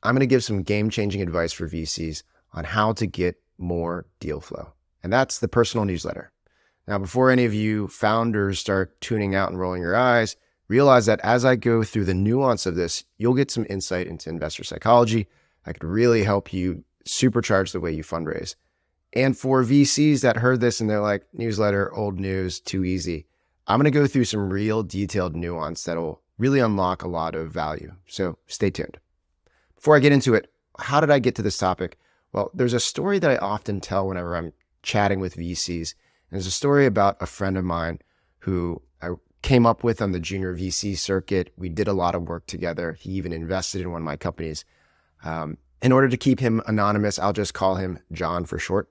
I'm going to give some game-changing advice for VCs on how to get more deal flow. And that's the personal newsletter. Now, before any of you founders start tuning out and rolling your eyes, realize that as I go through the nuance of this, you'll get some insight into investor psychology that could really help you supercharge the way you fundraise. And for VCs that heard this and they're like, newsletter, old news, too easy, I'm going to go through some real detailed nuance that'll really unlock a lot of value. So stay tuned. Before I get into it, how did I get to this topic? Well, there's a story that I often tell whenever I'm chatting with VCs. And there's a story about a friend of mine who I came up with on the junior VC circuit. We did a lot of work together. He even invested in one of my companies. In order to keep him anonymous, I'll just call him John for short.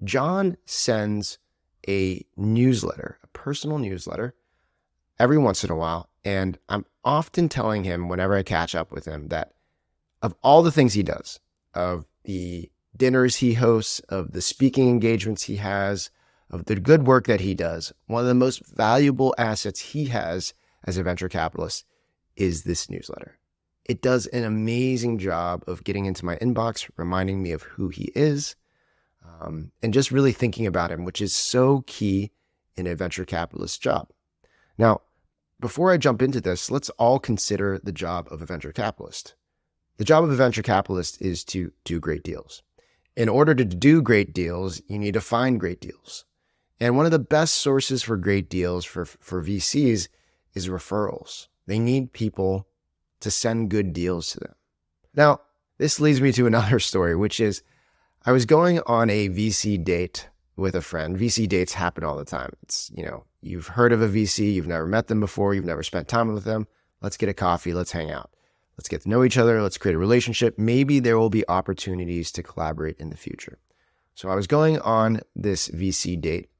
John sends a newsletter, a personal newsletter, every once in a while. And I'm often telling him whenever I catch up with him that of all the things he does, of the dinners he hosts, of the speaking engagements he has, of the good work that he does, one of the most valuable assets he has as a venture capitalist is this newsletter. It does an amazing job of getting into my inbox, reminding me of who he is, and just really thinking about him, which is so key in a venture capitalist job. Now, before I jump into this, let's all consider the job of a venture capitalist. The job of a venture capitalist is to do great deals. In order to do great deals, you need to find great deals. And one of the best sources for great deals for VCs is referrals. They need people to send good deals to them. Now, this leads me to another story, which is I was going on a VC date with a friend. VC dates happen all the time. It's, you've heard of a VC, you've never met them before, you've never spent time with them. Let's get a coffee, let's hang out. Let's get to know each other. Let's create a relationship. Maybe there will be opportunities to collaborate in the future. So I was going on this VC date,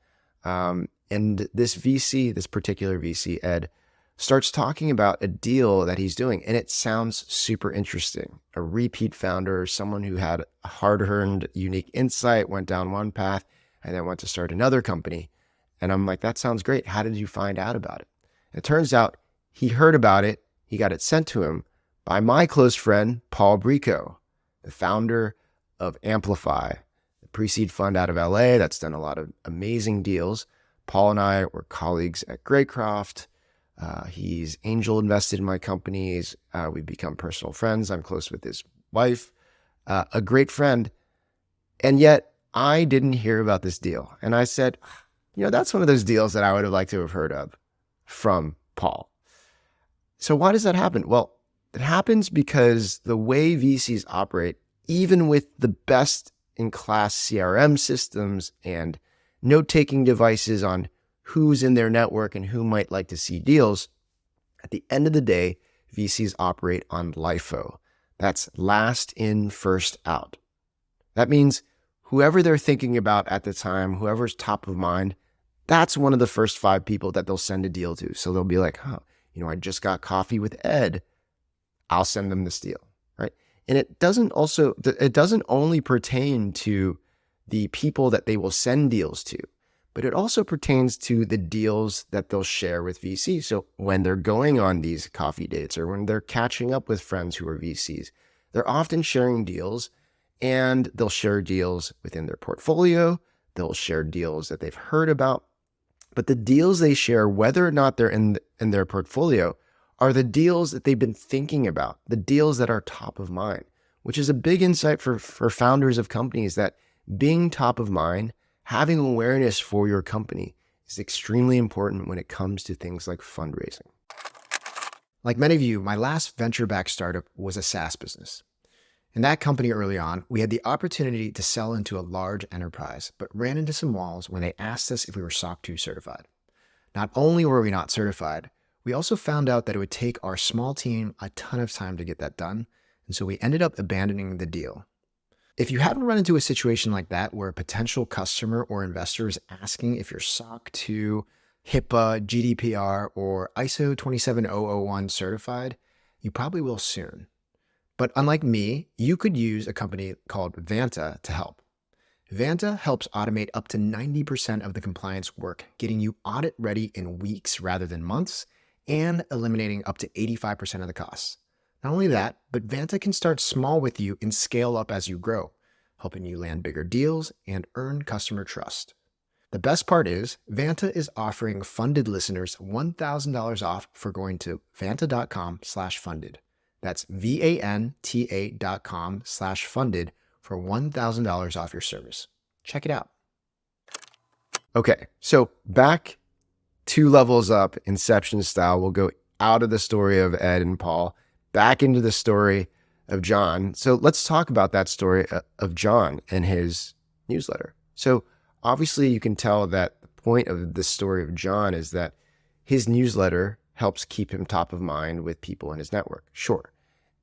and this particular VC, Ed, starts talking about a deal that he's doing, and it sounds super interesting. A repeat founder, someone who had a hard-earned, unique insight, went down one path, and then went to start another company. And I'm like, that sounds great. How did you find out about it? And it turns out he heard about it. He got it sent to him by my close friend, Paul Brico, the founder of Amplify, the pre-seed fund out of LA that's done a lot of amazing deals. Paul and I were colleagues at Greycroft. He's angel invested in my companies. We've become personal friends. I'm close with his wife, a great friend. And yet I didn't hear about this deal. And I said, that's one of those deals that I would have liked to have heard of from Paul. So why does that happen? Well, it happens because the way VCs operate, even with the best in class CRM systems and note-taking devices on who's in their network and who might like to see deals, at the end of the day, VCs operate on LIFO. That's last in, first out. That means whoever they're thinking about at the time, whoever's top of mind, that's one of the first 5 people that they'll send a deal to. So they'll be like, I just got coffee with Ed. I'll send them this deal, right? And it doesn't only pertain to the people that they will send deals to, but it also pertains to the deals that they'll share with VCs. So when they're going on these coffee dates or when they're catching up with friends who are VCs, they're often sharing deals, and they'll share deals within their portfolio. They'll share deals that they've heard about, but the deals they share, whether or not they're in their portfolio, are the deals that they've been thinking about, the deals that are top of mind, which is a big insight for founders of companies, that being top of mind, having awareness for your company is extremely important when it comes to things like fundraising. Like many of you, my last venture-backed startup was a SaaS business. In that company early on, we had the opportunity to sell into a large enterprise, but ran into some walls when they asked us if we were SOC 2 certified. Not only were we not certified, we also found out that it would take our small team a ton of time to get that done, and so we ended up abandoning the deal. If you haven't run into a situation like that where a potential customer or investor is asking if you're SOC 2, HIPAA, GDPR, or ISO 27001 certified, you probably will soon. But unlike me, you could use a company called Vanta to help. Vanta helps automate up to 90% of the compliance work, getting you audit ready in weeks rather than months, and eliminating up to 85% of the costs. Not only that, but Vanta can start small with you and scale up as you grow, helping you land bigger deals and earn customer trust. The best part is Vanta is offering funded listeners $1,000 off for going to vanta.com/funded. That's VANTA.com/funded for $1,000 off your service. Check it out. Okay, so back 2 levels up, Inception style. We'll go out of the story of Ed and Paul, back into the story of John. So let's talk about that story of John and his newsletter. So obviously you can tell that the point of the story of John is that his newsletter helps keep him top of mind with people in his network. Sure.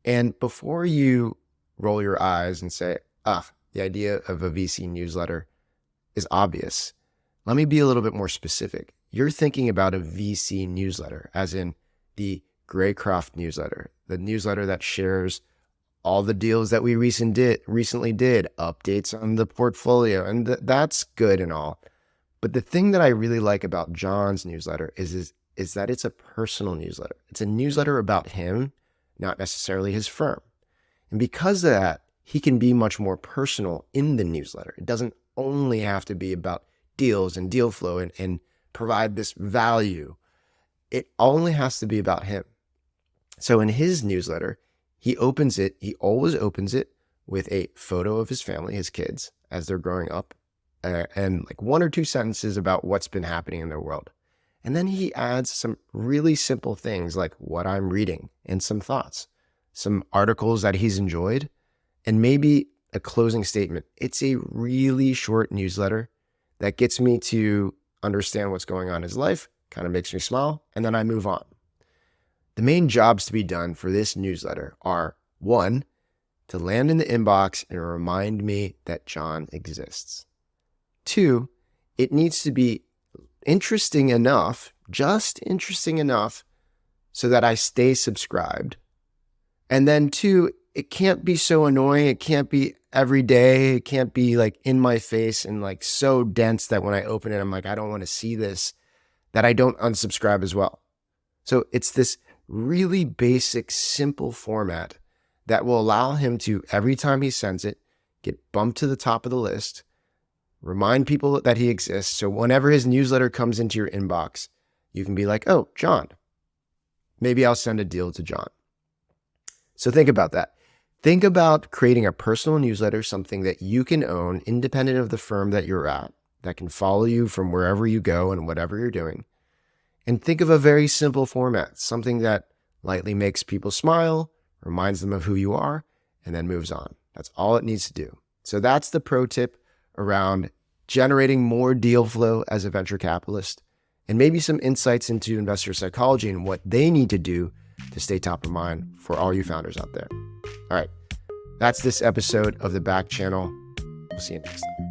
And before you roll your eyes and say, the idea of a VC newsletter is obvious, let me be a little bit more specific. You're thinking about a VC newsletter, as in the Graycroft newsletter, the newsletter that shares all the deals that we recently did, updates on the portfolio, and that's good and all. But the thing that I really like about John's newsletter is that it's a personal newsletter. It's a newsletter about him, not necessarily his firm. And because of that, he can be much more personal in the newsletter. It doesn't only have to be about deals and deal flow and provide this value. It only has to be about him. So in his newsletter, he always opens it with a photo of his family, his kids, as they're growing up, and like 1 or 2 sentences about what's been happening in their world. And then he adds some really simple things like what I'm reading and some thoughts, some articles that he's enjoyed, and maybe a closing statement. It's a really short newsletter that gets me to understand what's going on in his life, kind of makes me smile, and then I move on. The main jobs to be done for this newsletter are 1, to land in the inbox and remind me that John exists. 2, it needs to be interesting enough, just interesting enough so that I stay subscribed. And then 2, it can't be so annoying. It can't be every day. It can't be like in my face and like so dense that when I open it, I'm like, I don't want to see this, that I don't unsubscribe as well. So it's this really basic, simple format that will allow him to, every time he sends it, get bumped to the top of the list, remind people that he exists. So whenever his newsletter comes into your inbox, you can be like, oh, John, maybe I'll send a deal to John. So think about that. Think about creating a personal newsletter, something that you can own independent of the firm that you're at, that can follow you from wherever you go and whatever you're doing. And think of a very simple format, something that lightly makes people smile, reminds them of who you are, and then moves on. That's all it needs to do. So that's the pro tip around generating more deal flow as a venture capitalist, and maybe some insights into investor psychology and what they need to do to stay top of mind for all you founders out there. All right, that's this episode of the Back Channel. We'll see you next time.